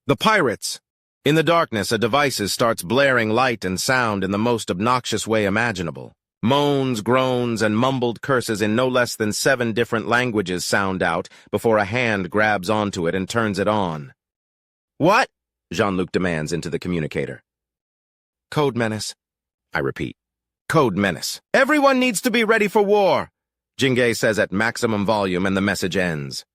The pirates! In the darkness, a device starts blaring light and sound in the most obnoxious way imaginable. Moans, groans, and mumbled curses in no less than 7 different languages sound out before a hand grabs onto it and turns it on. What? Jean-Luc demands into the communicator. Code menace. I repeat. Code menace. Everyone needs to be ready for war, Jingay says at maximum volume, and the message ends.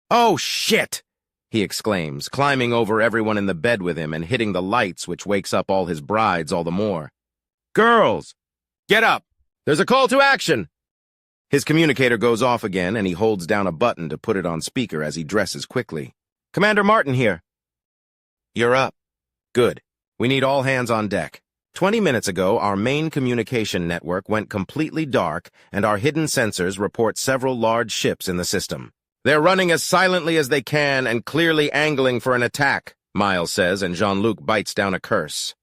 Oh, shit! He exclaims, climbing over everyone in the bed with him and hitting the lights, which wakes up all his brides all the more. Girls! Get up! There's a call to action! His communicator goes off again, and he holds down a button to put it on speaker as he dresses quickly. Commander Martin here. You're up. Good. We need all hands on deck. 20 minutes ago, our main communication network went completely dark, and our hidden sensors report several large ships in the system. They're running as silently as they can and clearly angling for an attack, Miles says, and Jean-Luc bites down a curse.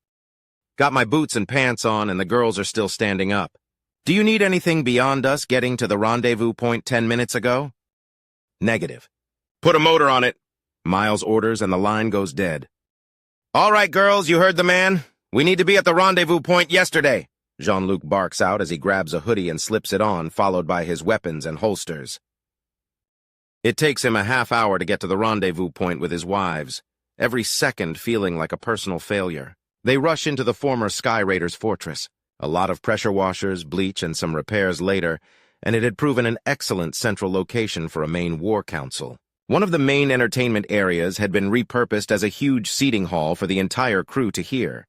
Got my boots and pants on, and the girls are still standing up. Do you need anything beyond us getting to the rendezvous point 10 minutes ago? Negative. Put a motor on it, Miles orders, and the line goes dead. All right, girls, you heard the man. We need to be at the rendezvous point yesterday, Jean-Luc barks out as he grabs a hoodie and slips it on, followed by his weapons and holsters. It takes him a half hour to get to the rendezvous point with his wives, every second feeling like a personal failure. They rush into the former Sky Raiders fortress. A lot of pressure washers, bleach, and some repairs later, and it had proven an excellent central location for a main war council. One of the main entertainment areas had been repurposed as a huge seating hall for the entire crew to hear.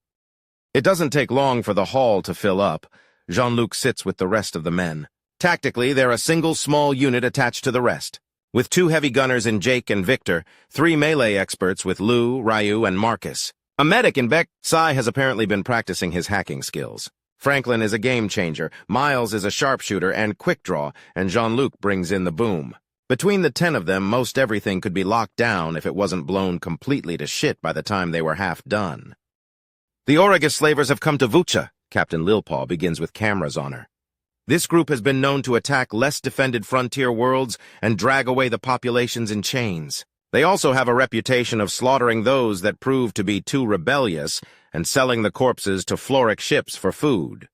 It doesn't take long for the hall to fill up. Jean-Luc sits with the rest of the men. Tactically, they're a single small unit attached to the rest. With 2 heavy gunners in Jake and Victor, 3 melee experts with Lou, Ryu, and Marcus. A medic in Beck. Sai has apparently been practicing his hacking skills. Franklin is a game changer, Miles is a sharpshooter and quick draw, and Jean-Luc brings in the boom. Between the 10 of them, most everything could be locked down if it wasn't blown completely to shit by the time they were half done. The Aurigus slavers have come to Vucha, Captain Lilpaw begins with cameras on her. This group has been known to attack less defended frontier worlds and drag away the populations in chains. They also have a reputation of slaughtering those that prove to be too rebellious and selling the corpses to Floric ships for food.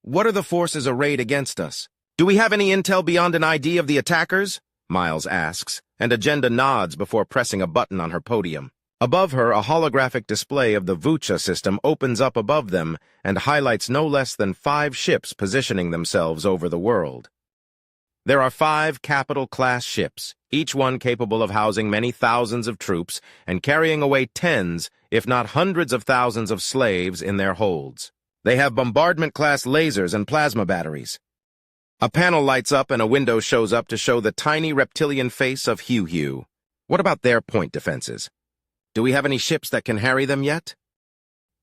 What are the forces arrayed against us? Do we have any intel beyond an ID of the attackers? Miles asks, and Agenda nods before pressing a button on her podium. Above her, a holographic display of the Vucha system opens up above them and highlights no less than 5 ships positioning themselves over the world. There are 5 capital-class ships, each one capable of housing many thousands of troops and carrying away tens, if not hundreds of thousands of slaves in their holds. They have bombardment-class lasers and plasma batteries. A panel lights up and a window shows up to show the tiny reptilian face of Hugh. What about their point defenses? Do we have any ships that can harry them yet?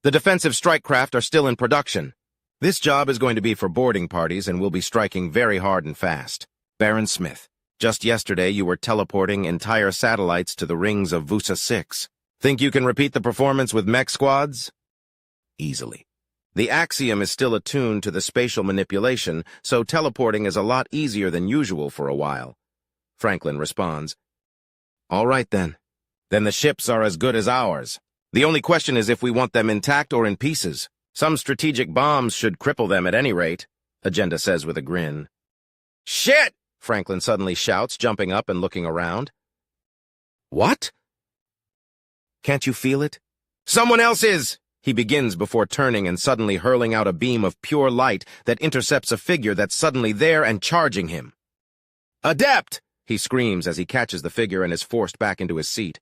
The defensive strike craft are still in production. This job is going to be for boarding parties and we'll be striking very hard and fast. Baron Smith, just yesterday you were teleporting entire satellites to the rings of Vusa 6. Think you can repeat the performance with mech squads? Easily. The Axiom is still attuned to the spatial manipulation, so teleporting is a lot easier than usual for a while. Franklin responds. All right then. Then the ships are as good as ours. The only question is if we want them intact or in pieces. Some strategic bombs should cripple them at any rate, Agenda says with a grin. Shit! Franklin suddenly shouts, jumping up and looking around. What? Can't you feel it? Someone else is! He begins before turning and suddenly hurling out a beam of pure light that intercepts a figure that's suddenly there and charging him. Adept! He screams as he catches the figure and is forced back into his seat.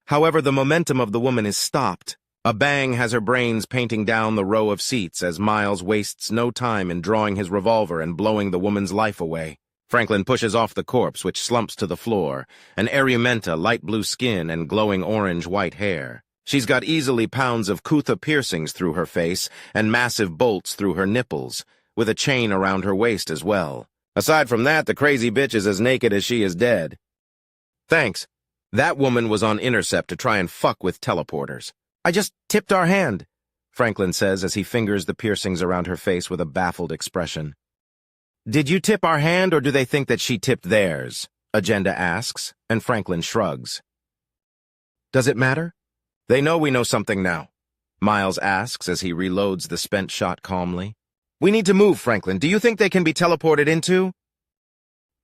However, the momentum of the woman is stopped. A bang has her brains painting down the row of seats as Miles wastes no time in drawing his revolver and blowing the woman's life away. Franklin pushes off the corpse, which slumps to the floor, an Arumenta, light blue skin and glowing orange-white hair. She's got easily pounds of Kutha piercings through her face and massive bolts through her nipples, with a chain around her waist as well. Aside from that, the crazy bitch is as naked as she is dead. Thanks. That woman was on intercept to try and fuck with teleporters. I just tipped our hand, Franklin says as he fingers the piercings around her face with a baffled expression. Did you tip our hand or do they think that she tipped theirs? Agenda asks, and Franklin shrugs. Does it matter? They know we know something now, Miles asks as he reloads the spent shot calmly. We need to move, Franklin. Do you think they can be teleported into?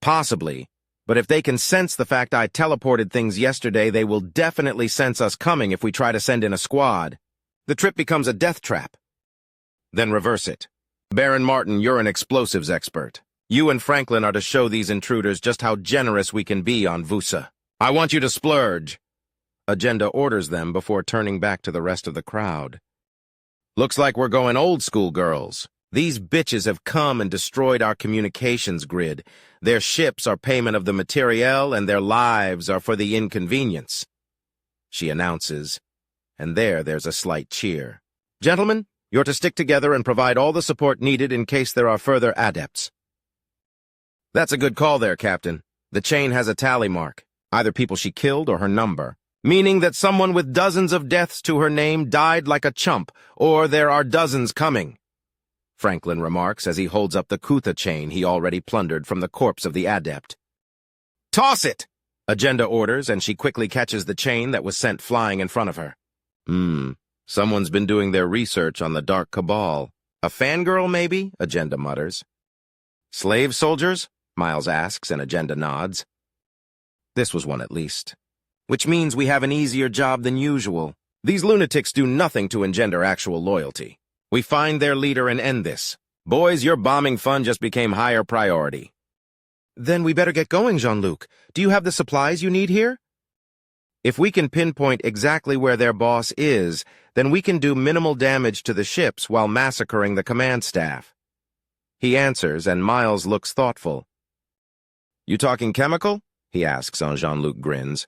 Possibly, but if they can sense the fact I teleported things yesterday, they will definitely sense us coming if we try to send in a squad. The trip becomes a death trap. Then reverse it. Baron Martin, you're an explosives expert. You and Franklin are to show these intruders just how generous we can be on Vusa. I want you to splurge. Agenda orders them before turning back to the rest of the crowd. Looks like we're going old school, girls. These bitches have come and destroyed our communications grid. Their ships are payment of the materiel, and their lives are for the inconvenience. She announces, and there's a slight cheer. Gentlemen, you're to stick together and provide all the support needed in case there are further adepts. That's a good call there, Captain. The chain has a tally mark, either people she killed or her number, meaning that someone with dozens of deaths to her name died like a chump, or there are dozens coming. Franklin remarks as he holds up the Kutha chain he already plundered from the corpse of the adept. Toss it! Agenda orders, and she quickly catches the chain that was sent flying in front of her. Someone's been doing their research on the Dark Cabal. A fangirl, maybe? Agenda mutters. Slave soldiers? Miles asks, and Agenda nods. This was one at least. Which means we have an easier job than usual. These lunatics do nothing to engender actual loyalty. We find their leader and end this. Boys, your bombing fun just became higher priority. Then we better get going, Jean-Luc. Do you have the supplies you need here? If we can pinpoint exactly where their boss is, then we can do minimal damage to the ships while massacring the command staff. He answers, and Miles looks thoughtful. You talking chemical? He asks, and Jean-Luc grins.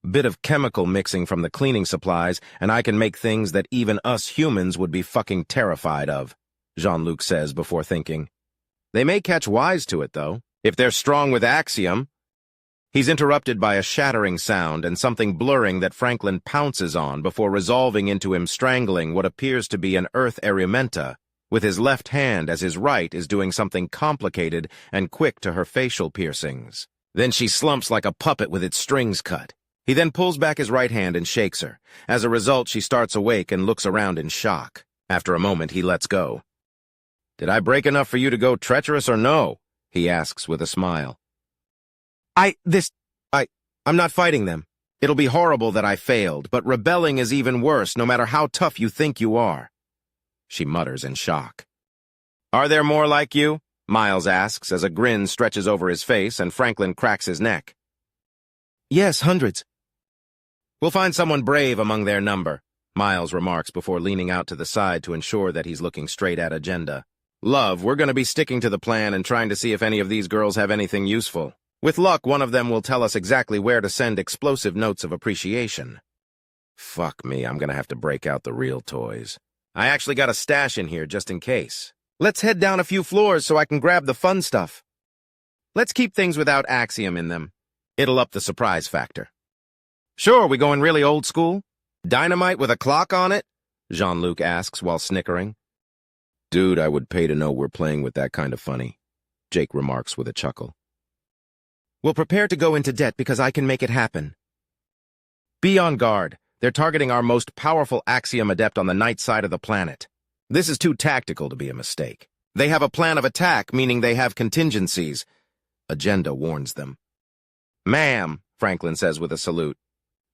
Bit of chemical mixing from the cleaning supplies, and I can make things that even us humans would be fucking terrified of, Jean-Luc says before thinking. They may catch wise to it, though, if they're strong with axiom. He's interrupted by a shattering sound and something blurring that Franklin pounces on before resolving into him strangling what appears to be an earth erementa, with his left hand as his right is doing something complicated and quick to her facial piercings. Then she slumps like a puppet with its strings cut. He then pulls back his right hand and shakes her. As a result, she starts awake and looks around in shock. After a moment, he lets go. Did I break enough for you to go treacherous or no? He asks with a smile. I'm not fighting them. It'll be horrible that I failed, but rebelling is even worse no matter how tough you think you are. She mutters in shock. Are there more like you? Miles asks as a grin stretches over his face and Franklin cracks his neck. Yes, hundreds. We'll find someone brave among their number, Miles remarks before leaning out to the side to ensure that he's looking straight at Agenda. Love, we're going to be sticking to the plan and trying to see if any of these girls have anything useful. With luck, one of them will tell us exactly where to send explosive notes of appreciation. Fuck me, I'm going to have to break out the real toys. I actually got a stash in here just in case. Let's head down a few floors so I can grab the fun stuff. Let's keep things without axiom in them. It'll up the surprise factor. Sure, we going really old school? Dynamite with a clock on it? Jean-Luc asks while snickering. Dude, I would pay to know we're playing with that kind of funny, Jake remarks with a chuckle. We'll prepare to go into debt because I can make it happen. Be on guard. They're targeting our most powerful axiom adept on the night side of the planet. This is too tactical to be a mistake. They have a plan of attack, meaning they have contingencies. Agenda warns them. Ma'am, Franklin says with a salute.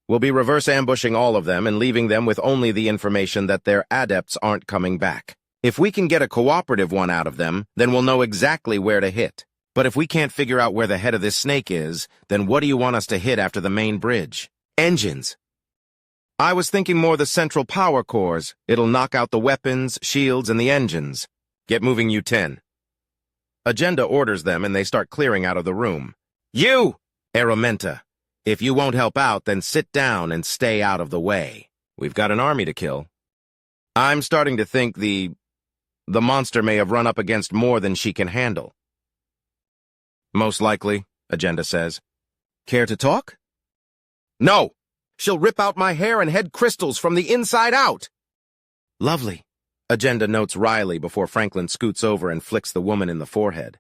We'll be reverse ambushing all of them and leaving them with only the information that their adepts aren't coming back. If we can get a cooperative one out of them, then we'll know exactly where to hit. But if we can't figure out where the head of this snake is, then what do you want us to hit after the main bridge? Engines. I was thinking more the central power cores. It'll knock out the weapons, shields, and the engines. Get moving, U-10. Agenda orders them and they start clearing out of the room. You! Erementa. If you won't help out, then sit down and stay out of the way. We've got an army to kill. I'm starting to think the monster may have run up against more than she can handle. Most likely, Agenda says. Care to talk? No! She'll rip out my hair and head crystals from the inside out! Lovely, Agenda notes wryly before Franklin scoots over and flicks the woman in the forehead.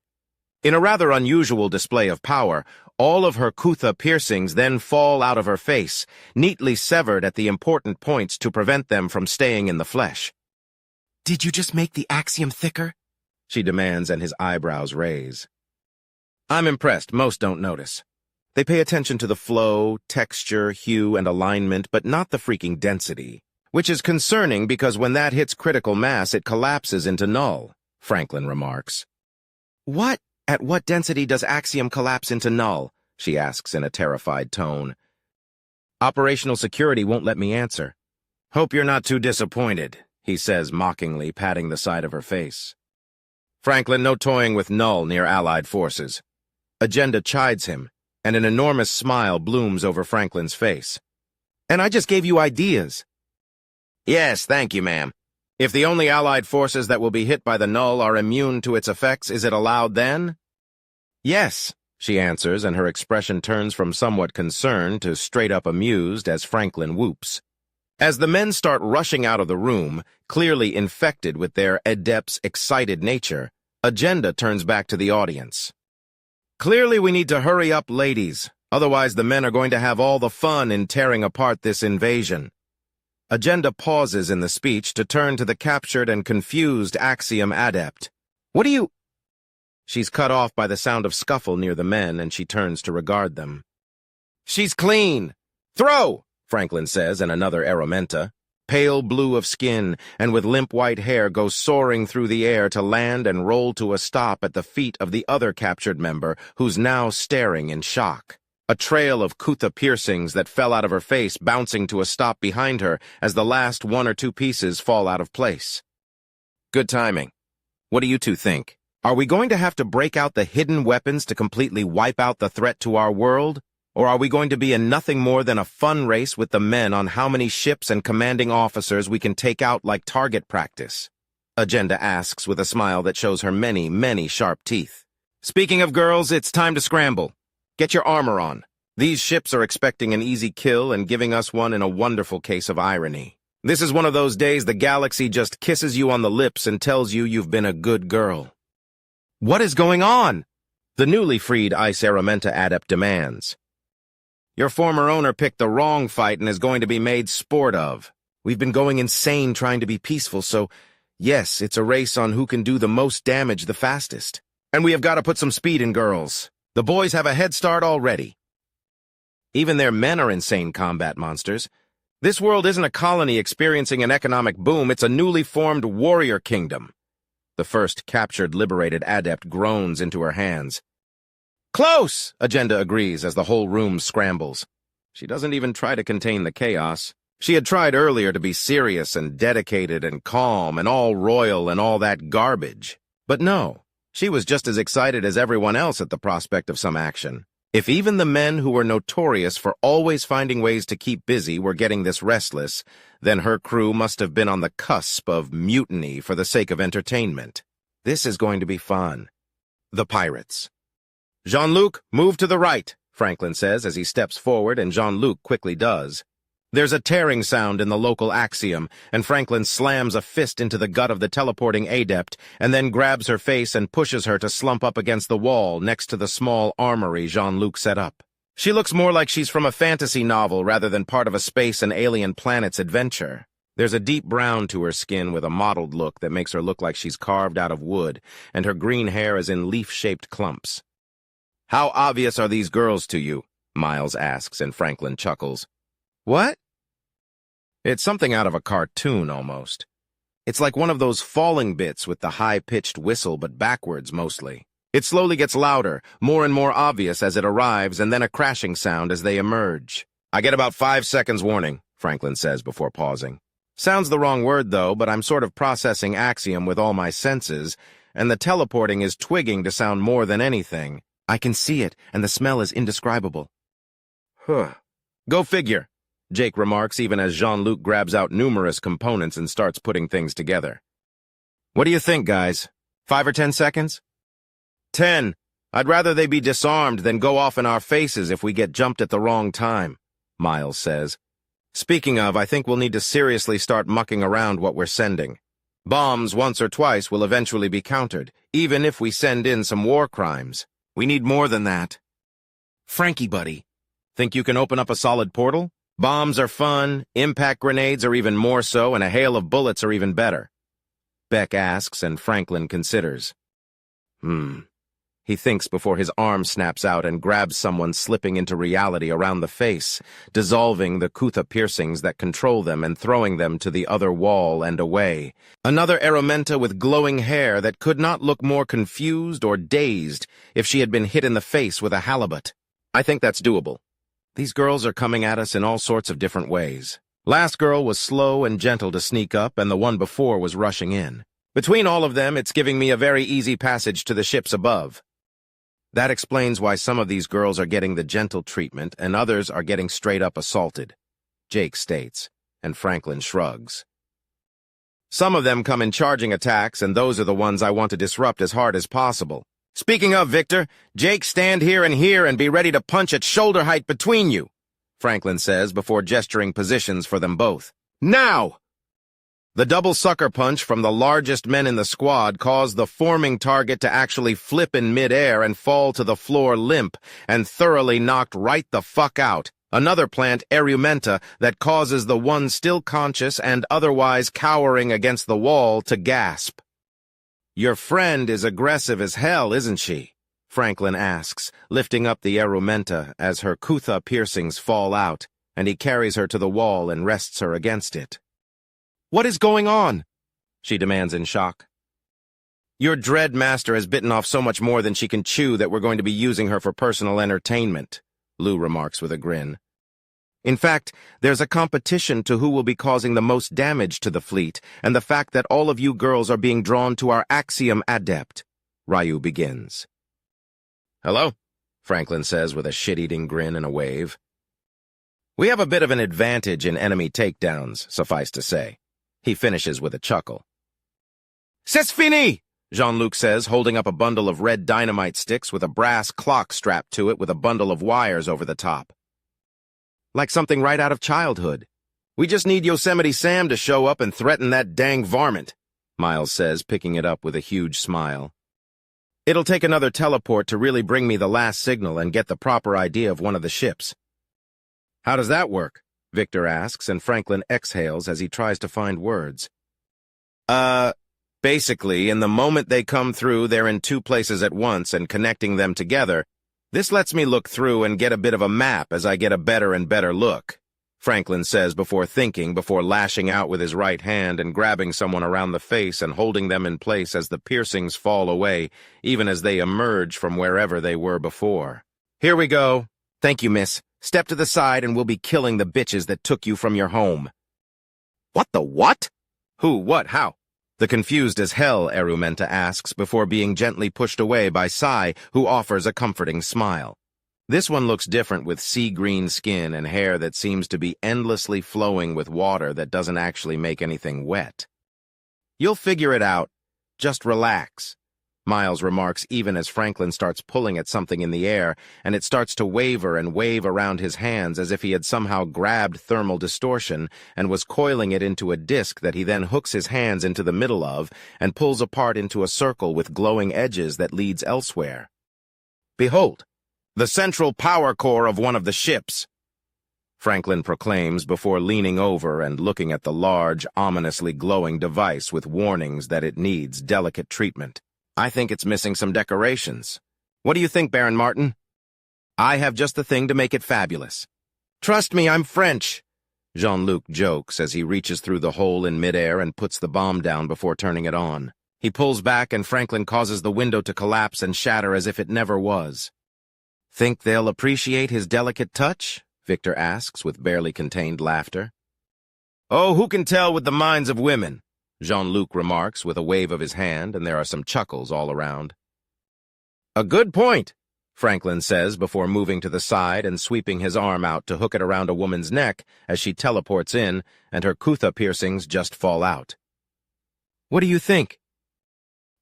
In a rather unusual display of power, all of her kutha piercings then fall out of her face, neatly severed at the important points to prevent them from staying in the flesh. Did you just make the axiom thicker? She demands, and his eyebrows raise. I'm impressed. Most don't notice. They pay attention to the flow, texture, hue, and alignment, but not the freaking density. Which is concerning because when that hits critical mass, it collapses into null, Franklin remarks. What? At what density does axiom collapse into null? She asks in a terrified tone. Operational security won't let me answer. Hope you're not too disappointed, he says mockingly, patting the side of her face. Franklin, no toying with null near Allied forces. Agenda chides him, and an enormous smile blooms over Franklin's face. And I just gave you ideas. Yes, thank you, ma'am. If the only Allied forces that will be hit by the null are immune to its effects, is it allowed then? Yes, she answers, and her expression turns from somewhat concerned to straight-up amused as Franklin whoops. As the men start rushing out of the room, clearly infected with their adept's excited nature, Agenda turns back to the audience. Clearly we need to hurry up, ladies, otherwise the men are going to have all the fun in tearing apart this invasion. Agenda pauses in the speech to turn to the captured and confused Axiom adept. What do you... She's cut off by the sound of scuffle near the men, and she turns to regard them. She's clean! Throw! Franklin says in another Aromenta. Pale blue of skin and with limp white hair goes soaring through the air to land and roll to a stop at the feet of the other captured member, who's now staring in shock. A trail of kutha piercings that fell out of her face bouncing to a stop behind her as the last one or two pieces fall out of place. Good timing. What do you two think? Are we going to have to break out the hidden weapons to completely wipe out the threat to our world? Or are we going to be in nothing more than a fun race with the men on how many ships and commanding officers we can take out like target practice? Agenda asks with a smile that shows her many, many sharp teeth. Speaking of girls, it's time to scramble. Get your armor on. These ships are expecting an easy kill and giving us one in a wonderful case of irony. This is one of those days the galaxy just kisses you on the lips and tells you you've been a good girl. What is going on? The newly freed Ice Aromenta adept demands. Your former owner picked the wrong fight and is going to be made sport of. We've been going insane trying to be peaceful, so yes, it's a race on who can do the most damage the fastest. And we have got to put some speed in girls. The boys have a head start already. Even their men are insane combat monsters. This world isn't a colony experiencing an economic boom, it's a newly formed warrior kingdom. The first captured liberated adept groans into her hands. Close, Agenda agrees as the whole room scrambles. She doesn't even try to contain the chaos. She had tried earlier to be serious and dedicated and calm and all royal and all that garbage. But no. She was just as excited as everyone else at the prospect of some action. If even the men who were notorious for always finding ways to keep busy were getting this restless, then her crew must have been on the cusp of mutiny for the sake of entertainment. This is going to be fun. The pirates. Jean-Luc, move to the right, Franklin says as he steps forward, and Jean-Luc quickly does. There's a tearing sound in the local axiom, and Franklin slams a fist into the gut of the teleporting adept, and then grabs her face and pushes her to slump up against the wall next to the small armory Jean-Luc set up. She looks more like she's from a fantasy novel rather than part of a space and alien planet's adventure. There's a deep brown to her skin with a mottled look that makes her look like she's carved out of wood, and her green hair is in leaf-shaped clumps. How obvious are these girls to you? Miles asks, and Franklin chuckles. What? It's something out of a cartoon, almost. It's like one of those falling bits with the high-pitched whistle, but backwards mostly. It slowly gets louder, more and more obvious as it arrives, and then a crashing sound as they emerge. I get about 5 seconds warning, Franklin says before pausing. Sounds the wrong word, though, but I'm sort of processing axiom with all my senses, and the teleporting is twigging to sound more than anything. I can see it, and the smell is indescribable. Go figure. Jake remarks even as Jean-Luc grabs out numerous components and starts putting things together. What do you think, guys? 5 or 10 seconds? 10. I'd rather they be disarmed than go off in our faces if we get jumped at the wrong time, Miles says. Speaking of, I think we'll need to seriously start mucking around what we're sending. Bombs once or twice will eventually be countered, even if we send in some war crimes. We need more than that. Frankie, buddy, think you can open up a solid portal? Bombs are fun, impact grenades are even more so, and a hail of bullets are even better. Beck asks, and Franklin considers. He thinks before his arm snaps out and grabs someone slipping into reality around the face, dissolving the kutha piercings that control them and throwing them to the other wall and away. Another Arumenta with glowing hair that could not look more confused or dazed if she had been hit in the face with a halibut. I think that's doable. These girls are coming at us in all sorts of different ways. Last girl was slow and gentle to sneak up, and the one before was rushing in. Between all of them, it's giving me a very easy passage to the ships above. That explains why some of these girls are getting the gentle treatment and others are getting straight-up assaulted, Jake states, and Franklin shrugs. Some of them come in charging attacks, and those are the ones I want to disrupt as hard as possible. Speaking of, Victor, Jake, stand here and be ready to punch at shoulder height between you, Franklin says before gesturing positions for them both. Now! The double sucker punch from the largest men in the squad caused the forming target to actually flip in midair and fall to the floor limp and thoroughly knocked right the fuck out. Another plant, Arumenta, that causes the one still conscious and otherwise cowering against the wall to gasp. Your friend is aggressive as hell, isn't she? Franklin asks, lifting up the Arumenta as her kutha piercings fall out, and he carries her to the wall and rests her against it. What is going on? She demands in shock. Your Dread Master has bitten off so much more than she can chew that we're going to be using her for personal entertainment, Lou remarks with a grin. In fact, there's a competition to who will be causing the most damage to the fleet, and the fact that all of you girls are being drawn to our Axiom Adept, Ryu begins. Hello, Franklin says with a shit-eating grin and a wave. We have a bit of an advantage in enemy takedowns, suffice to say. He finishes with a chuckle. C'est fini! Jean-Luc says, holding up a bundle of red dynamite sticks with a brass clock strapped to it with a bundle of wires over the top. Like something right out of childhood. We just need Yosemite Sam to show up and threaten that dang varmint, Miles says, picking it up with a huge smile. It'll take another teleport to really bring me the last signal and get the proper idea of one of the ships. How does that work? Victor asks, and Franklin exhales as he tries to find words. Basically, in the moment they come through, they're in two places at once and connecting them together. This lets me look through and get a bit of a map as I get a better and better look, Franklin says before lashing out with his right hand and grabbing someone around the face and holding them in place as the piercings fall away, even as they emerge from wherever they were before. Here we go. Thank you, miss. Step to the side and we'll be killing the bitches that took you from your home. What the what? Who, what, how? The confused as hell Arumenta asks before being gently pushed away by Sai, who offers a comforting smile. This one looks different with sea-green skin and hair that seems to be endlessly flowing with water that doesn't actually make anything wet. You'll figure it out. Just relax. Miles remarks even as Franklin starts pulling at something in the air, and it starts to waver and wave around his hands as if he had somehow grabbed thermal distortion and was coiling it into a disc that he then hooks his hands into the middle of and pulls apart into a circle with glowing edges that leads elsewhere. Behold, the central power core of one of the ships, Franklin proclaims before leaning over and looking at the large, ominously glowing device with warnings that it needs delicate treatment. I think it's missing some decorations. What do you think, Baron Martin? I have just the thing to make it fabulous. Trust me, I'm French, Jean-Luc jokes as he reaches through the hole in midair and puts the bomb down before turning it on. He pulls back and Franklin causes the window to collapse and shatter as if it never was. Think they'll appreciate his delicate touch? Victor asks with barely contained laughter. Oh, who can tell with the minds of women? Jean-Luc remarks with a wave of his hand, and there are some chuckles all around. A good point, Franklin says before moving to the side and sweeping his arm out to hook it around a woman's neck as she teleports in, and her kutha piercings just fall out. What do you think?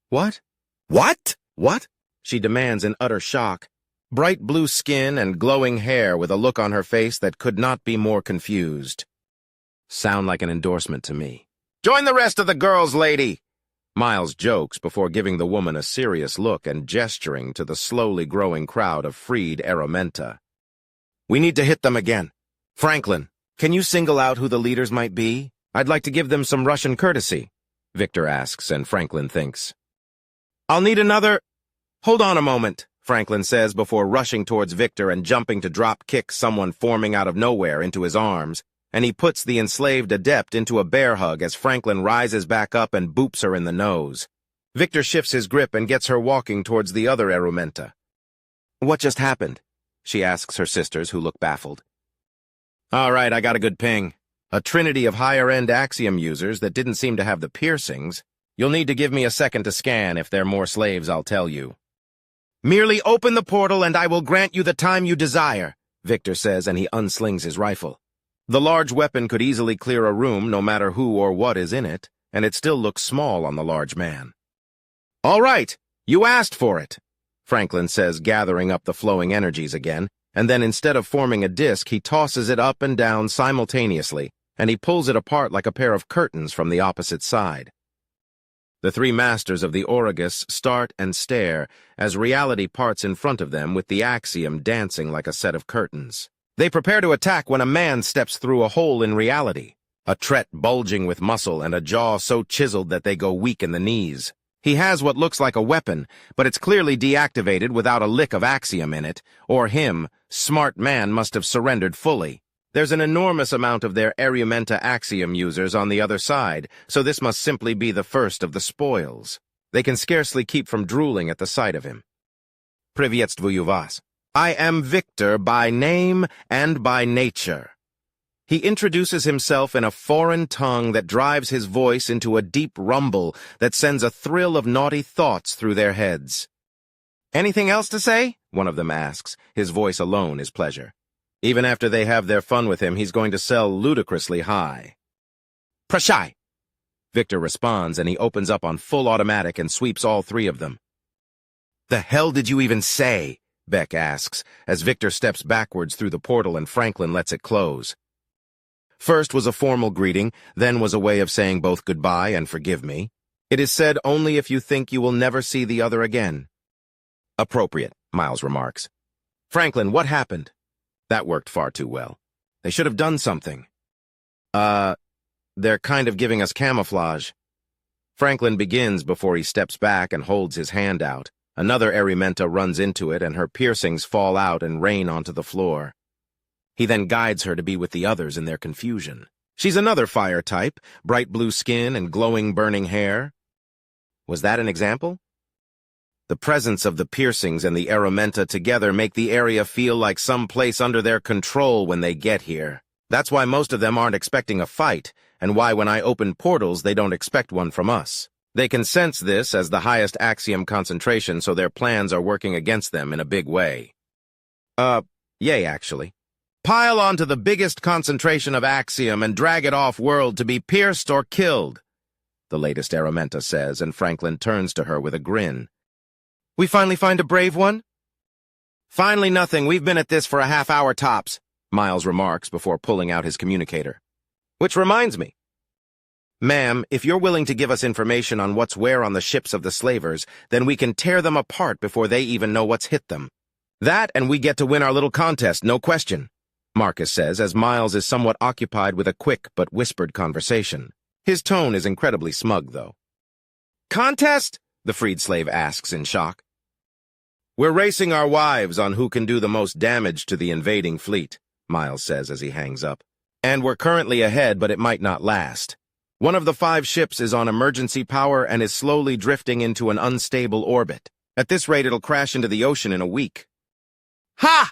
What? What? What? She demands in utter shock. Bright blue skin and glowing hair with a look on her face that could not be more confused. Sound like an endorsement to me. Join the rest of the girls, lady! Miles jokes before giving the woman a serious look and gesturing to the slowly growing crowd of freed Aromenta. We need to hit them again. Franklin, can you single out who the leaders might be? I'd like to give them some Russian courtesy, Victor asks, and Franklin thinks. I'll need another... Hold on a moment, Franklin says before rushing towards Victor and jumping to drop-kick someone forming out of nowhere into his arms, and he puts the enslaved adept into a bear hug as Franklin rises back up and boops her in the nose. Victor shifts his grip and gets her walking towards the other Aromenta. What just happened? She asks her sisters, who look baffled. All right, I got a good ping. A trinity of higher-end Axiom users that didn't seem to have the piercings. You'll need to give me a second to scan. If they're more slaves, I'll tell you. Merely open the portal and I will grant you the time you desire, Victor says, and he unslings his rifle. The large weapon could easily clear a room no matter who or what is in it, and it still looks small on the large man. All right, you asked for it, Franklin says, gathering up the flowing energies again, and then instead of forming a disc, he tosses it up and down simultaneously, and he pulls it apart like a pair of curtains from the opposite side. The three masters of the Aurigus start and stare as reality parts in front of them with the Axiom dancing like a set of curtains. They prepare to attack when a man steps through a hole in reality, a tret bulging with muscle and a jaw so chiseled that they go weak in the knees. He has what looks like a weapon, but it's clearly deactivated without a lick of Axiom in it, or him, smart man, must have surrendered fully. There's an enormous amount of their Aromenta Axiom users on the other side, so this must simply be the first of the spoils. They can scarcely keep from drooling at the sight of him. Privyetstvuyu vas. I am Victor by name and by nature. He introduces himself in a foreign tongue that drives his voice into a deep rumble that sends a thrill of naughty thoughts through their heads. Anything else to say? One of them asks. His voice alone is pleasure. Even after they have their fun with him, he's going to sell ludicrously high. Prashai! Victor responds, and he opens up on full automatic and sweeps all three of them. The hell did you even say? Beck asks, as Victor steps backwards through the portal and Franklin lets it close. First was a formal greeting, then was a way of saying both goodbye and forgive me. It is said only if you think you will never see the other again. Appropriate, Miles remarks. Franklin, what happened? That worked far too well. They should have done something. They're kind of giving us camouflage. Franklin begins before he steps back and holds his hand out. Another Aromenta runs into it, and her piercings fall out and rain onto the floor. He then guides her to be with the others in their confusion. She's another fire type, bright blue skin and glowing, burning hair. Was that an example? The presence of the piercings and the Aromenta together make the area feel like some place under their control when they get here. That's why most of them aren't expecting a fight, and why when I open portals they don't expect one from us. They can sense this as the highest Axiom concentration, so their plans are working against them in a big way. Yay, actually. Pile onto the biggest concentration of Axiom and drag it off-world to be pierced or killed, the latest Aromenta says, and Franklin turns to her with a grin. We finally find a brave one? Finally nothing. We've been at this for a half-hour tops, Miles remarks before pulling out his communicator. Which reminds me. Ma'am, if you're willing to give us information on what's where on the ships of the slavers, then we can tear them apart before they even know what's hit them. That, and we get to win our little contest, no question, Marcus says, as Miles is somewhat occupied with a quick but whispered conversation. His tone is incredibly smug, though. Contest? The freed slave asks in shock. We're racing our wives on who can do the most damage to the invading fleet, Miles says as he hangs up. And we're currently ahead, but it might not last. One of the 5 ships is on emergency power and is slowly drifting into an unstable orbit. At this rate, it'll crash into the ocean in a week. Ha!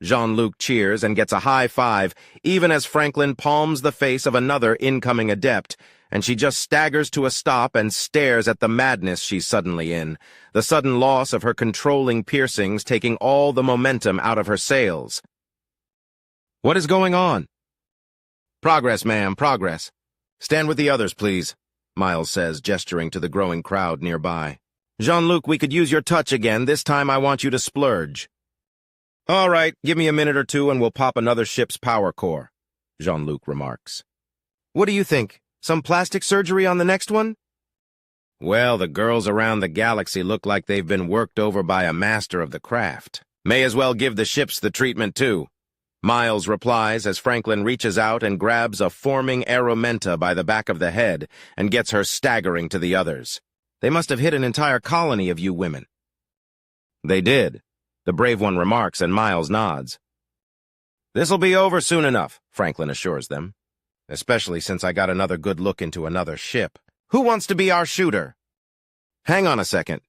Jean-Luc cheers and gets a high five, even as Franklin palms the face of another incoming adept, and she just staggers to a stop and stares at the madness she's suddenly in, the sudden loss of her controlling piercings taking all the momentum out of her sails. What is going on? Progress, ma'am, progress. Stand with the others, please, Miles says, gesturing to the growing crowd nearby. Jean-Luc, we could use your touch again. This time I want you to splurge. All right, give me a minute or two and we'll pop another ship's power core, Jean-Luc remarks. What do you think? Some plastic surgery on the next one? Well, the girls around the galaxy look like they've been worked over by a master of the craft. May as well give the ships the treatment, too. Miles replies as Franklin reaches out and grabs a forming Aromenta by the back of the head and gets her staggering to the others. They must have hit an entire colony of you women. They did. The brave one remarks, and Miles nods. This'll be over soon enough, Franklin assures them. Especially since I got another good look into another ship. Who wants to be our shooter? Hang on a second,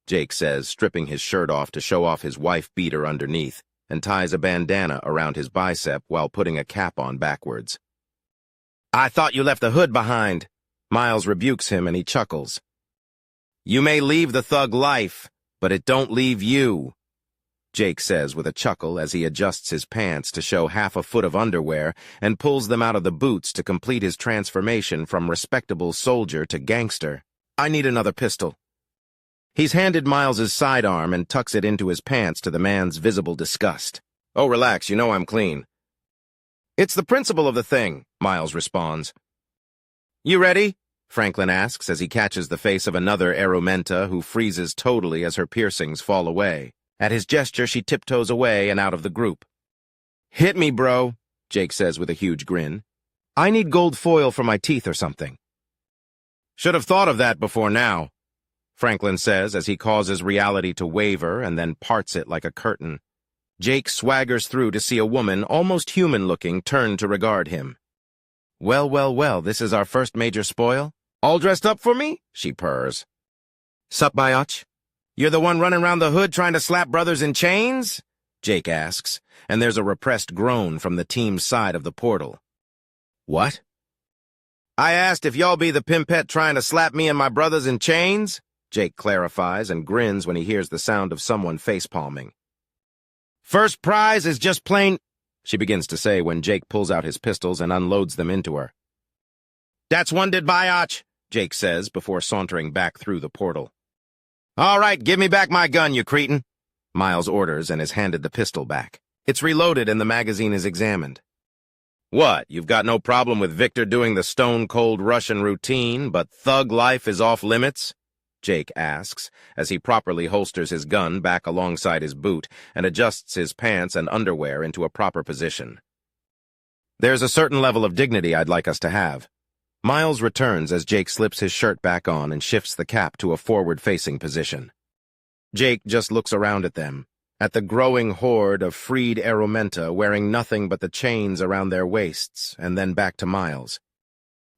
Jake says, stripping his shirt off to show off his wife-beater underneath, and ties a bandana around his bicep while putting a cap on backwards. I thought you left the hood behind. Miles rebukes him and he chuckles. You may leave the thug life, but it don't leave you, Jake says with a chuckle as he adjusts his pants to show half a foot of underwear and pulls them out of the boots to complete his transformation from respectable soldier to gangster. I need another pistol. He's handed Miles's sidearm and tucks it into his pants to the man's visible disgust. Oh, relax, you know I'm clean. It's the principle of the thing, Miles responds. You ready? Franklin asks as he catches the face of another Aromenta who freezes totally as her piercings fall away. At his gesture, she tiptoes away and out of the group. Hit me, bro, Jake says with a huge grin. I need gold foil for my teeth or something. Should have thought of that before now, Franklin says as he causes reality to waver and then parts it like a curtain. Jake swaggers through to see a woman, almost human-looking, turn to regard him. Well, well, well, this is our first major spoil? All dressed up for me? She purrs. Sup, biatch? You're the one running around the hood trying to slap brothers in chains? Jake asks, and there's a repressed groan from the team's side of the portal. What? I asked if y'all be the pimpette trying to slap me and my brothers in chains? Jake clarifies and grins when he hears the sound of someone face-palming. First prize is just plain, she begins to say when Jake pulls out his pistols and unloads them into her. That's one did biatch, Jake says before sauntering back through the portal. All right, give me back my gun, you cretin, Miles orders and is handed the pistol back. It's reloaded and the magazine is examined. What, you've got no problem with Victor doing the stone-cold Russian routine, but thug life is off limits? Jake asks, as he properly holsters his gun back alongside his boot and adjusts his pants and underwear into a proper position. There's a certain level of dignity I'd like us to have. Miles returns as Jake slips his shirt back on and shifts the cap to a forward-facing position. Jake just looks around at them, at the growing horde of freed Aromenta wearing nothing but the chains around their waists, and then back to Miles.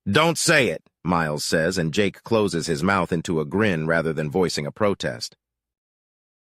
Don't say it, Miles says, and Jake closes his mouth into a grin rather than voicing a protest.